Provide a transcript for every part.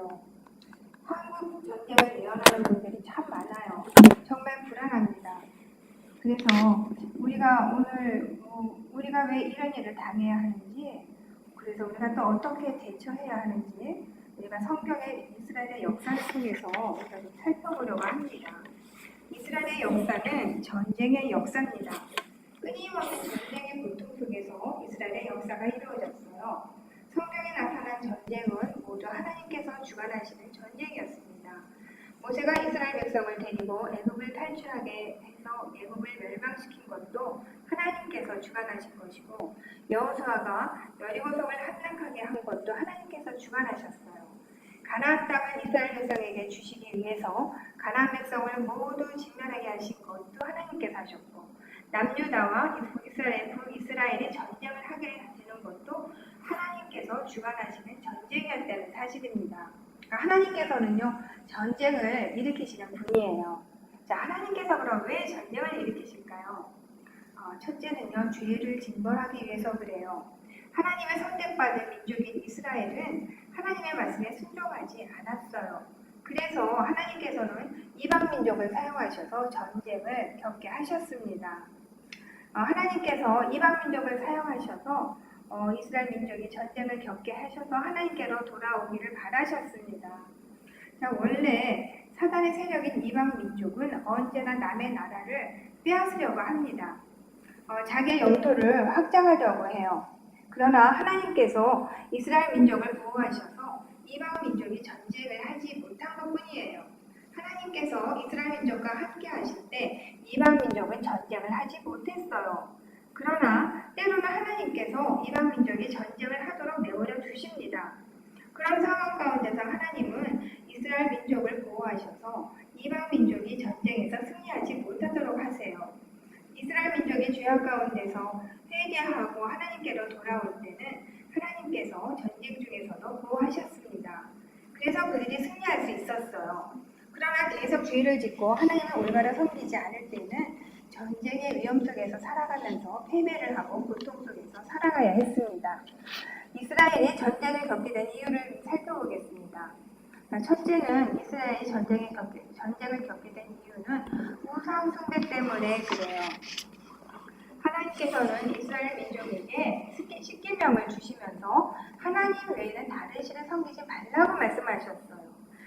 같아요. 한국 전쟁을 예언하는 분들이 참 많아요. 정말 불안합니다. 그래서 우리가 왜 이런 일을 당해야 하는지, 그래서 우리가 또 어떻게 대처해야 하는지 우리가 성경의 이스라엘의 역사를 통해서 우리가 좀 살펴보려고 합니다. 이스라엘의 역사는 전쟁의 역사입니다. 끊임없는 전쟁의 고통 속에서 이스라엘의 역사가 이루어졌어요. 성경에 나타난 전쟁은 모두 하나님께서 주관하시는 전쟁이었습니다. 모세가 이스라엘 백성을 데리고 애굽을 탈출하게 해서 애굽을 멸망시킨 것도 하나님께서 주관하신 것이고, 여호수아가 여리고성을 함락하게 한 것도 하나님께서 주관하셨어요. 가나안 땅을 이스라엘 백성에게 주시기 위해서 가나안 백성을 모두 진멸하게 하신 것도 하나님께서 하셨고, 남유다와 북이스라엘이 전쟁을 하게 되는 것도 하나님께서 주관하시는 전쟁이었다는 사실입니다. 하나님께서는요, 전쟁을 일으키시는 분이에요. 자, 하나님께서 그럼 왜 전쟁을 일으키실까요? 첫째는요, 죄를 징벌하기 위해서 그래요. 하나님의 선택받은 민족인 이스라엘은 하나님의 말씀에 순종하지 않았어요. 그래서 하나님께서는 이방 민족을 사용하셔서 전쟁을 겪게 하셨습니다. 하나님께서 이방 민족을 사용하셔서 이스라엘 민족이 전쟁을 겪게 하셔서 하나님께로 돌아오기를 바라셨습니다. 자, 원래 사단의 세력인 이방 민족은 언제나 남의 나라를 빼앗으려고 합니다. 자기의 영토를 확장하려고 해요. 그러나 하나님께서 이스라엘 민족을 보호하셔서 이방 민족이 전쟁을 하지 못한 것뿐이에요. 하나님께서 이스라엘 민족과 함께 하실 때 이방 민족은 전쟁을 하지 못했어요. 그러나 때로는 하나님께서 이방 민족이 전쟁을 하도록 내버려 두십니다. 그런 상황 가운데서 하나님은 이스라엘 민족을 보호하셔서 이방 민족이 전쟁에서 승리하지 못하도록 하세요. 이스라엘 민족이 죄악 가운데서 회개하고 하나님께로 돌아올 때는 하나님께서 전쟁 중에서도 보호하셨습니다. 그래서 그들이 승리할 수 있었어요. 그러나 계속 죄를 짓고 하나님을 올바로 섬기지 않을 때는 전쟁의 위험 속에서 살아가면서 패배를 하고 고통 속에서 살아가야 했습니다. 이스라엘이 전쟁을 겪게 된 이유를 살펴보겠습니다. 첫째는 이스라엘이 전쟁을 겪게 된 이유는 우상 숭배 때문에 그래요. 하나님께서는 이스라엘 민족에게 십계명을 주시면서 하나님 외에는 다른 신을 섬기지 말라고 말씀하셨어요.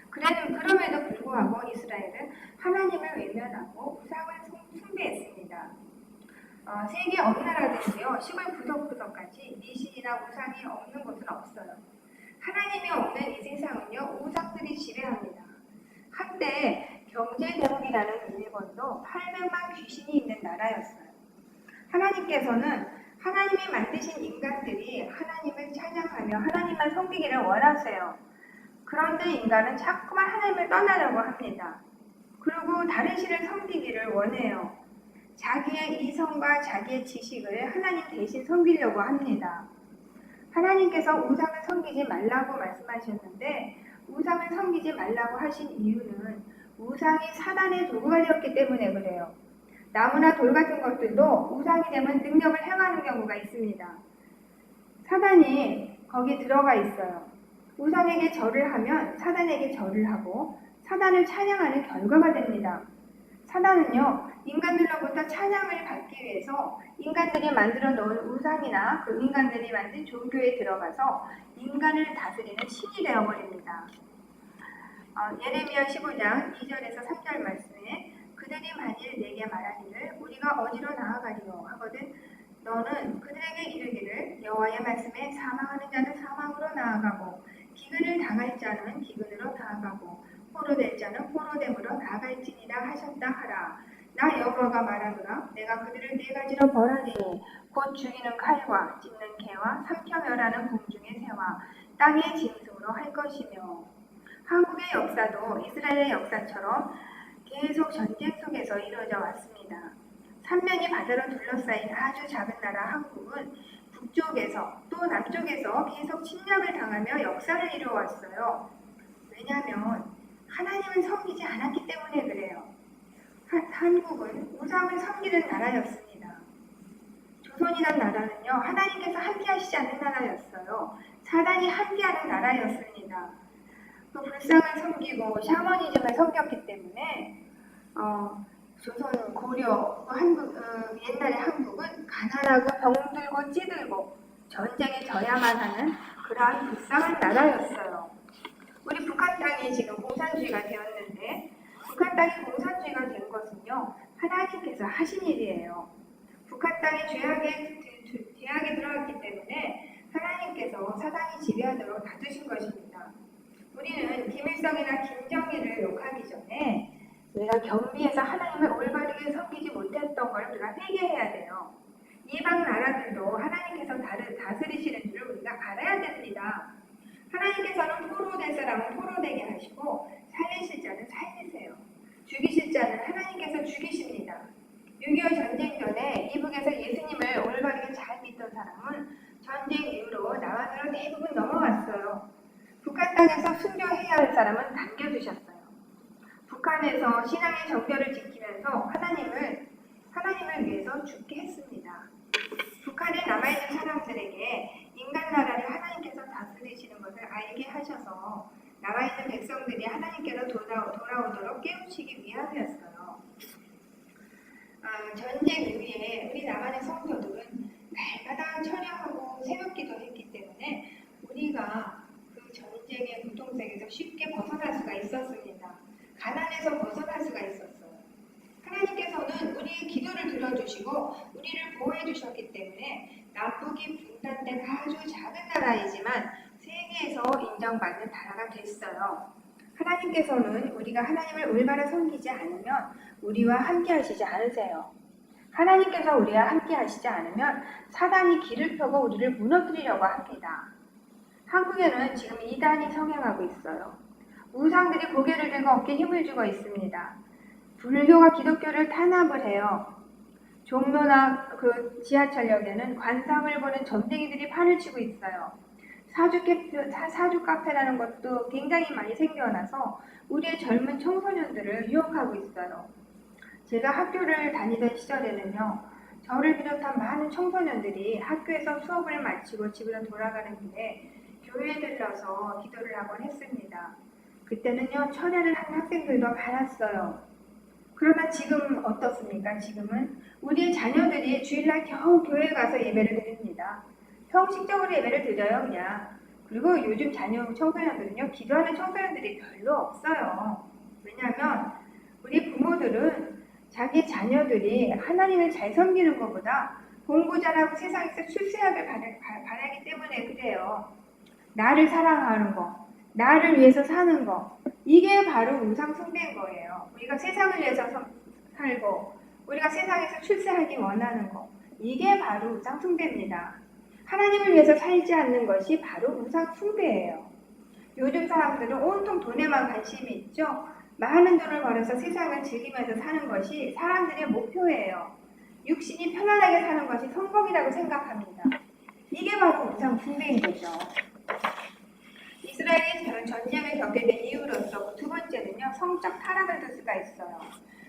그럼에도 불구하고 이스라엘은 하나님을 외면하고 우상을 숭배했습니다. 세계 어느 나라든지요, 시골 구석구석까지 미신이나 우상이 없는 곳은 없어요. 하나님이 없는 이 세상은요, 우상들이 지배합니다. 한때 경제대국이라는 일본도 800만 귀신이 있는 나라였어요. 하나님께서는 하나님이 만드신 인간들이 하나님을 찬양하며 하나님만 섬기기를 원하세요. 그런데 인간은 자꾸만 하나님을 떠나려고 합니다. 그리고 다른 신을 섬기기를 원해요. 자기의 이성과 자기의 지식을 하나님 대신 섬기려고 합니다. 하나님께서 우상을 섬기지 말라고 말씀하셨는데 우상을 섬기지 말라고 하신 이유는 우상이 사단의 도구가 되었기 때문에 그래요. 나무나 돌 같은 것들도 우상이 되면 능력을 행하는 경우가 있습니다. 사단이 거기 들어가 있어요. 우상에게 절을 하면 사단에게 절을 하고 사단을 찬양하는 결과가 됩니다. 사단은요, 인간들로부터 찬양을 받기 위해서 인간들이 만들어 놓은 우상이나 그 인간들이 만든 종교에 들어가서 인간을 다스리는 신이 되어버립니다. 예레미야 15장 2절에서 3절 말씀에 그들이 만일 내게 말하기를 우리가 어디로 나아가리요 하거든 너는 그들에게 이르기를 여호와의 말씀에 사망하는 자는 사망으로 나아가고 기근을 당할 자는 기근으로 나아가고 포로될 자는 포로됨으로 나아갈지니라 하셨다 하라. 나 여호와가 말하노라. 내가 그들을 네 가지로 벌하리니 곧 죽이는 칼과 찢는 개와 삼켜 멸하는 공중의 새와 땅의 짐승으로 할 것이며. 한국의 역사도 이스라엘의 역사처럼 계속 전쟁 속에서 이루어져 왔습니다. 삼면이 바다로 둘러싸인 아주 작은 나라 한국은 북쪽에서 또 남쪽에서 계속 침략을 당하며 역사를 이루어왔어요. 왜냐하면 하나님을 섬기지 않았기 때문에 그래요. 한국은 우상을 섬기는 나라였습니다. 조선이란 나라는요, 하나님께서 함께 하시지 않는 나라였어요. 사단이 함께하는 나라였습니다. 또 불상을 섬기고 샤머니즘을 섬겼기 때문에 조선 고려 한국 옛날의 한국은 가난하고 병들고 찌들고 전쟁에 져야만 하는 그러한 불쌍한 나라였어요. 우리 북한 땅이 지금 공산주의가 되었는데 북한 땅이 공산주의가 된 것은요 하나님께서 하신 일이에요. 북한 땅이 죄악에 들어갔기 때문에 하나님께서 사단이 지배하도록 놔두신 것입니다. 우리는 김일성이나 김정일을 욕하기 전에 우리가 겸비해서 하나님을 올바르게 섬기지 못했던 걸 우리가 회개해야 돼요. 이방 나라들도 하나님께서 다스리시는 줄을 우리가 알아야 됩니다. 하나님께서는 포로될 사람은 포로되게 하시고 살리실 자는 살리세요. 죽이실 자는 하나님께서 죽이십니다. 6.25 전쟁 전에 이북에서 예수님을 올바르게 잘 믿던 사람은 전쟁 이후로 남한으로 대부분 넘어왔어요. 북한 땅에서 순교해야 할 사람은 남겨두셨어요. 북한에서 신앙의 정결을 지키면서 하나님을 위해서 죽게 했습니다. 북한에 남아있는 사람들에게 인간 나라를 하나님께서 다스리시는 것을 알게 하셔서 남아있는 백성들이 하나님께로 돌아오도록 깨우치기 위함이었어요. 전쟁 이후에 우리 남한의 성도들은 날마다 철야하고 새벽기도 했기 때문에 우리가 그 전쟁의 고통색에서 쉽게 벗어날 수가 있었습니다. 가난에서 벗어날 수가 있었어요. 하나님께서는 우리의 기도를 들어주시고 우리를 보호해 주셨기 때문에 남북이 분단된 아주 작은 나라이지만 세계에서 인정받는 나라가 됐어요. 하나님께서는 우리가 하나님을 올바로 섬기지 않으면 우리와 함께 하시지 않으세요. 하나님께서 우리와 함께 하시지 않으면 사단이 길을 펴고 우리를 무너뜨리려고 합니다. 한국에는 지금 이단이 성행하고 있어요. 우상들이 고개를 들고 어깨에 힘을 주고 있습니다. 불교가 기독교를 탄압을 해요. 종로나 그 지하철역에는 관상을 보는 점쟁이들이 판을 치고 있어요. 사주 카페라는 것도 굉장히 많이 생겨나서 우리의 젊은 청소년들을 유혹하고 있어요. 제가 학교를 다니던 시절에는요, 저를 비롯한 많은 청소년들이 학교에서 수업을 마치고 집으로 돌아가는 길에 교회에 들러서 기도를 하곤 했습니다. 그때는요, 철야를 하는 학생들도 많았어요. 그러나 지금 어떻습니까? 지금은 우리의 자녀들이 주일날 겨우 교회에 가서 예배를 드립니다. 형식적으로 예배를 드려요, 그냥. 그리고 요즘 청소년들은요, 기도하는 청소년들이 별로 없어요. 왜냐하면 우리 부모들은 자기 자녀들이 하나님을 잘 섬기는 것보다 공부 잘하고 세상에서 출세하길 바라기 때문에 그래요. 나를 사랑하는 거, 나를 위해서 사는 거, 이게 바로 우상 숭배인 거예요. 우리가 세상을 위해서 살고 우리가 세상에서 출세하기 원하는 거, 이게 바로 우상 숭배입니다. 하나님을 위해서 살지 않는 것이 바로 우상 숭배예요. 요즘 사람들은 온통 돈에만 관심이 있죠. 많은 돈을 벌어서 세상을 즐기면서 사는 것이 사람들의 목표예요. 육신이 편안하게 사는 것이 성공이라고 생각합니다. 이게 바로 우상 숭배인 거죠. 이스라엘이 전쟁을 겪게 된 이유로서 두 번째는요, 성적 타락을 들 수가 있어요.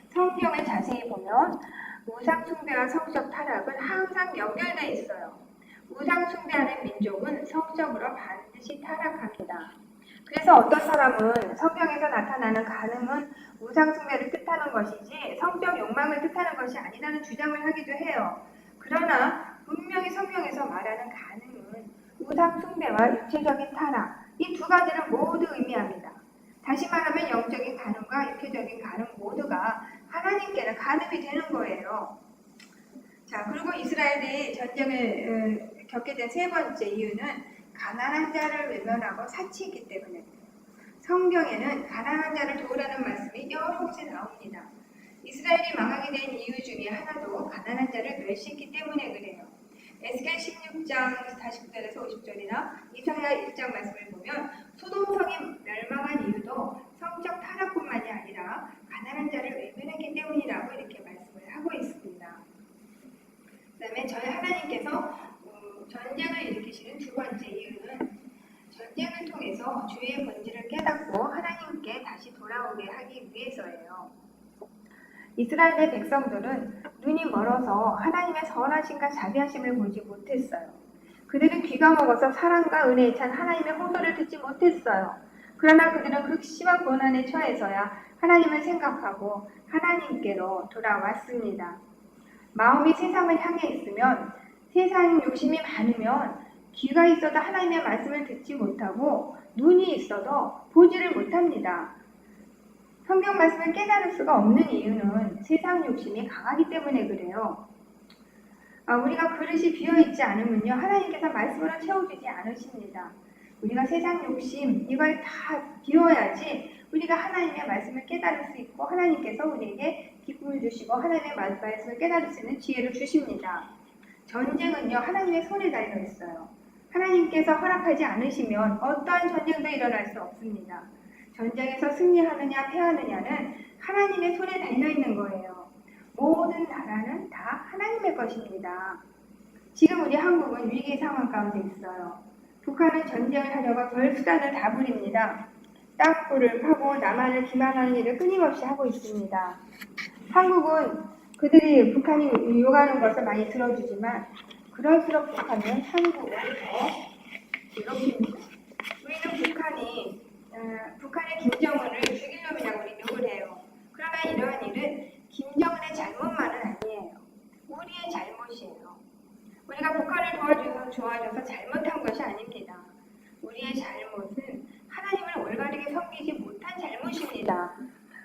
성경을 자세히 보면 우상 숭배와 성적 타락은 항상 연결되어 있어요. 우상 숭배하는 민족은 성적으로 반드시 타락합니다. 그래서 어떤 사람은 성경에서 나타나는 간음은 우상 숭배를 뜻하는 것이지 성적 욕망을 뜻하는 것이 아니라는 주장을 하기도 해요. 그러나 분명히 성경에서 말하는 간음은 우상 숭배와 육체적인 타락, 이 두 가지를 모두 의미합니다. 다시 말하면 영적인 간음과 육체적인 간음 모두가 하나님께는 간음이 되는 거예요. 자, 그리고 이스라엘이 전쟁을 겪게 된 세 번째 이유는 가난한 자를 외면하고 사치했기 때문에 성경에는 가난한 자를 도우라는 말씀이 여러 곳에 나옵니다. 이스라엘이 망하게 된 이유 중에 하나도 가난한 자를 멸시했기 때문에 그래요. 에스겔 16장 49절에서 50절이나 이사야 1장 말씀을 보면 소돔성이 멸망한 이유도 성적 타락뿐만이 아니라 가난한 자를 외면했기 때문이라고 이렇게 말씀을 하고 있습니다. 그 다음에 저희 하나님께서 전쟁을 일으키시는 두 번째 이유는 전쟁을 통해서 주의 본질을 깨닫고 하나님께 다시 돌아오게 하기 위해서예요. 이스라엘의 백성들은 눈이 멀어서 하나님의 선하심과 자비하심을 보지 못했어요. 그들은 귀가 먹어서 사랑과 은혜에 찬 하나님의 호소를 듣지 못했어요. 그러나 그들은 극심한 고난에 처해서야 하나님을 생각하고 하나님께로 돌아왔습니다. 마음이 세상을 향해 있으면, 세상 욕심이 많으면 귀가 있어도 하나님의 말씀을 듣지 못하고 눈이 있어도 보지를 못합니다. 성경 말씀을 깨달을 수가 없는 이유는 세상 욕심이 강하기 때문에 그래요. 우리가 그릇이 비어있지 않으면요, 하나님께서 말씀으로 채워주지 않으십니다. 우리가 세상 욕심 이걸 다 비워야지 우리가 하나님의 말씀을 깨달을 수 있고 하나님께서 우리에게 기쁨을 주시고 하나님의 말씀을 깨달을 수 있는 지혜를 주십니다. 전쟁은요, 하나님의 손에 달려 있어요. 하나님께서 허락하지 않으시면 어떠한 전쟁도 일어날 수 없습니다. 전쟁에서 승리하느냐 패하느냐는 하나님의 손에 달려 있는 거예요. 모든 나라는 다 하나님의 것입니다. 지금 우리 한국은 위기 상황 가운데 있어요. 북한은 전쟁을 하려고 별 수단을 다 부립니다. 땅굴을 파고 남한을 기만하는 일을 끊임없이 하고 있습니다. 한국은 그들이 북한이 요구하는 것을 많이 들어주지만 그럴수록 북한은 한국을 더 괴롭힙니다. 우리는 북한의 김정은을 죽일 놈이라고 우리 욕을 해요. 그러나 이러한 일은 김정은의 잘못만은 아니에요. 우리의 잘못이에요. 우리가 북한을 도와줘서 잘못한 것이 아닙니다. 우리의 잘못은 하나님을 올바르게 섬기지 못한 잘못입니다.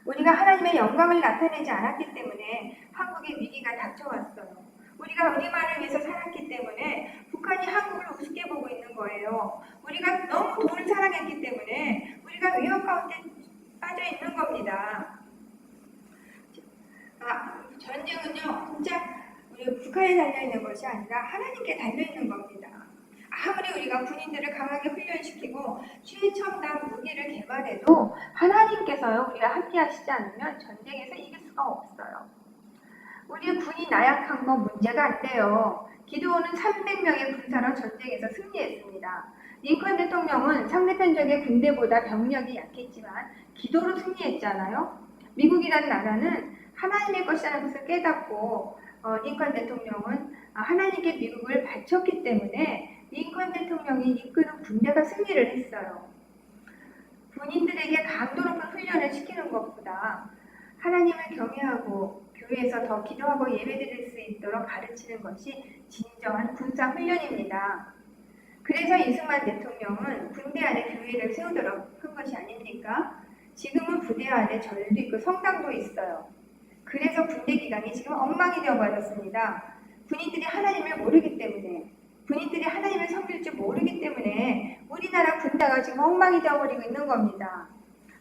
우리가 하나님의 영광을 나타내지 않았기 때문에 한국의 위기가 닥쳐왔어요. 우리가 우리만을 위해서 살았기 때문에 북한이 한국을 우습게 보고 있는 거예요. 우리가 너무 돈을 사랑했기 때문에 우리가 위협 가운데 빠져 있는 겁니다. 전쟁은요, 진짜 우리 북한에 달려있는 것이 아니라 하나님께 달려있는 겁니다. 아무리 우리가 군인들을 강하게 훈련시키고 최첨단 무기를 개발해도 하나님께서요, 우리가 함께 하시지 않으면 전쟁에서 이길 수가 없어요. 우리 군이 나약한 건 문제가 안 돼요. 기드온은 300명의 군사로 전쟁에서 승리했습니다. 링컨 대통령은 상대편 적의 군대보다 병력이 약했지만 기도로 승리했잖아요. 미국이라는 나라는 하나님의 것이라는 것을 깨닫고 링컨 대통령은 하나님께 미국을 바쳤기 때문에 링컨 대통령이 이끄는 군대가 승리를 했어요. 군인들에게 강도 높은 훈련을 시키는 것보다 하나님을 경외하고 교회에서 더 기도하고 예배드릴 수 있도록 가르치는 것이 진정한 군사 훈련입니다. 그래서 이승만 대통령은 군대 안에 교회를 세우도록 한 것이 아닙니까? 지금은 부대 안에 절도 있고 성당도 있어요. 그래서 군대 기강이 지금 엉망이 되어버렸습니다. 군인들이 하나님을 모르기 때문에, 군인들이 하나님을 섬길 줄 모르기 때문에 우리나라 군대가 지금 엉망이 되어버리고 있는 겁니다.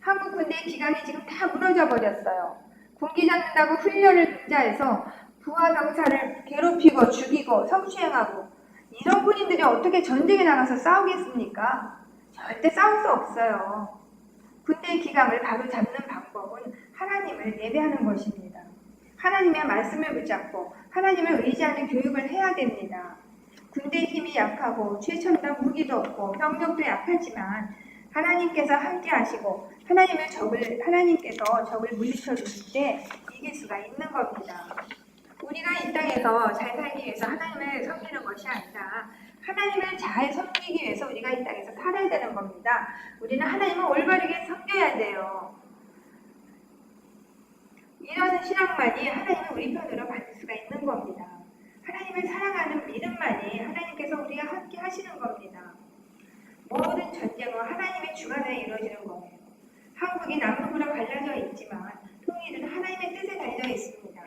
한국 군대의 기강이 지금 다 무너져 버렸어요. 군기 잡는다고 훈련을 분자해서 부하 병사를 괴롭히고 죽이고 성추행하고, 이런 군인들이 어떻게 전쟁에 나가서 싸우겠습니까? 절대 싸울 수 없어요. 군대의 기강을 바로 잡는 방법은 하나님을 예배하는 것입니다. 하나님의 말씀을 붙잡고 하나님을 의지하는 교육을 해야 됩니다. 군대의 힘이 약하고 최첨단 무기도 없고 병력도 약하지만 하나님께서 함께 하시고 하나님께서 적을 물리쳐 주실 때 이길 수가 있는 겁니다. 우리가 이 땅에서 잘 살기 위해서 하나님을 섬기는 것이 아니라 하나님을 잘 섬기기 위해서 우리가 이 땅에서 살아야 되는 겁니다. 우리는 하나님을 올바르게 섬겨야 돼요. 이런 신앙만이 하나님을 우리 편으로 받을 수가 있는 겁니다. 하나님을 사랑하는 믿음만이 하나님께서 우리와 함께 하시는 겁니다. 모든 전쟁은 하나님의 주관하에 이루어지는 거예요. 한국이 남북으로 갈라져 있지만 통일은 하나님의 뜻에 달려 있습니다.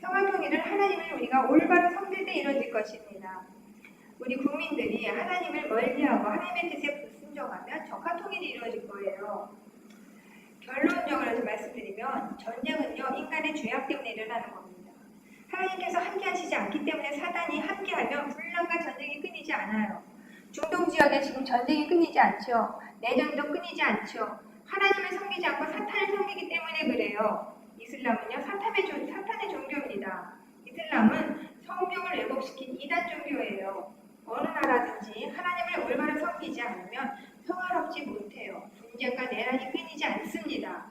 평화 통일은 하나님을 우리가 올바로 섬길 때 이루어질 것입니다. 우리 국민들이 하나님을 멀리하고 하나님의 뜻에 불순종하면 정화 통일이 이루어질 거예요. 결론적으로 해서 말씀드리면 전쟁은요, 인간의 죄악 때문에 일어나는 겁니다. 하나님께서 함께 하시지 않기 때문에 사단이 함께하면 분란과 전쟁이 끊이지 않아요. 중동 지역에 지금 전쟁이 끊이지 않죠. 내전도 끊이지 않죠. 하나님을 섬기지 않고 사탄을 섬기기 때문에 그래요. 이슬람은요, 사탄의 종교입니다. 이슬람은 성경을 왜곡시킨 이단 종교예요. 어느 나라든지 하나님을 올바로 섬기지 않으면 평화롭지 못해요. 분쟁과 내란이 끊이지 않습니다.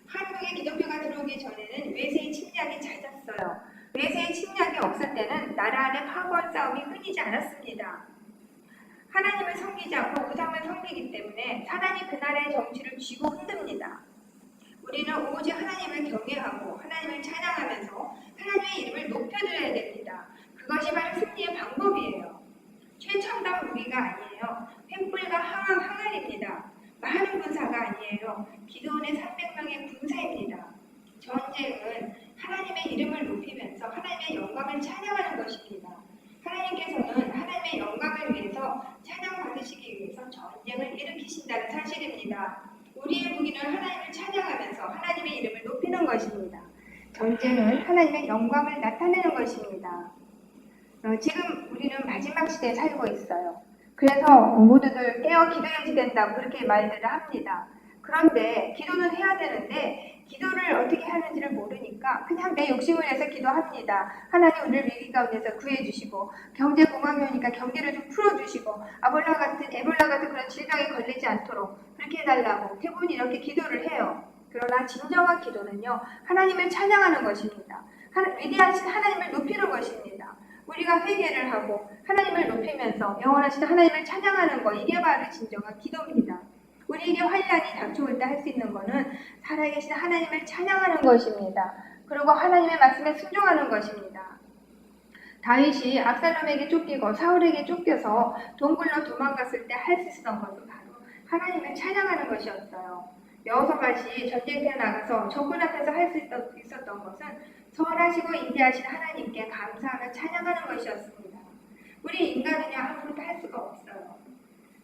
한국에 기독교가 들어오기 전에는 외세의 침략이 잦았어요. 외세의 침략이 없을 때는 나라 안의 파벌 싸움이 끊이지 않았습니다. 하나님을 섬기지 않고 우상을 섬기기 때문에 사단이 그날의 정치를 쥐고 흔듭니다. 우리는 오직 하나님을 경외하고 하나님을 찬양하면서 하나님의 이름을 높여드려야 됩니다. 그것이 바로 승리의 방법이에요. 최첨단 무기가 아니에요. 횃불과 항아리입니다. 많은 군사가 아니에요. 기도원의 300명의 군사입니다. 전쟁은 하나님의 이름을 높이면서 하나님의 영광을 찬양하는 것입니다. 하나님께서는 하나님의 영광을 위해서 찬양받으시기 위해서 전쟁을 일으키신다는 사실입니다. 우리의 무기는 하나님을 찬양하면서 하나님의 이름을 높이는 것입니다. 전쟁은 하나님의 영광을 나타내는 것입니다. 지금 우리는 마지막 시대에 살고 있어요. 그래서 모두들 깨어 기도해야지 된다고 그렇게 말들을 합니다. 그런데 기도는 해야 되는데 기도를 어떻게 하는지를 모르니까 그냥 내 욕심을 내서 기도합니다. 하나님 우리를 위기 가운데서 구해주시고 경제 공황이 오니까 경제를 좀 풀어주시고 에볼라 같은 그런 질병에 걸리지 않도록 그렇게 해달라고 대부분 이렇게 기도를 해요. 그러나 진정한 기도는요, 하나님을 찬양하는 것입니다. 위대하신 하나님을 높이는 것입니다. 우리가 회개를 하고 하나님을 높이면서 영원하신 하나님을 찬양하는 것, 이게 바로 진정한 기도입니다. 우리에게 환난이 닥쳐올 때 할 수 있는 것은 살아계신 하나님을 찬양하는 것입니다. 그리고 하나님의 말씀에 순종하는 것입니다. 다윗이 압살롬에게 쫓기고 사울에게 쫓겨서 동굴로 도망갔을 때 할 수 있었던 것은 바로 하나님을 찬양하는 것이었어요. 여호사밧이 전쟁터에 나가서 적군 앞에서 할 수 있었던 것은 선하시고 인자하신 하나님께 감사하며 찬양하는 것이었습니다. 우리 인간은요, 아무것도 할 수가 없어요.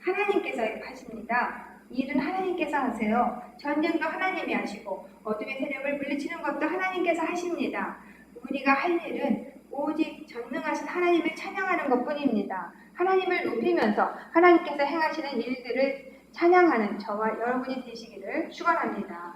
하나님께서 하십니다. 일은 하나님께서 하세요. 전쟁도 하나님이 하시고 어둠의 세력을 물리치는 것도 하나님께서 하십니다. 우리가 할 일은 오직 전능하신 하나님을 찬양하는 것뿐입니다. 하나님을 높이면서 하나님께서 행하시는 일들을 찬양하는 저와 여러분이 되시기를 축원합니다.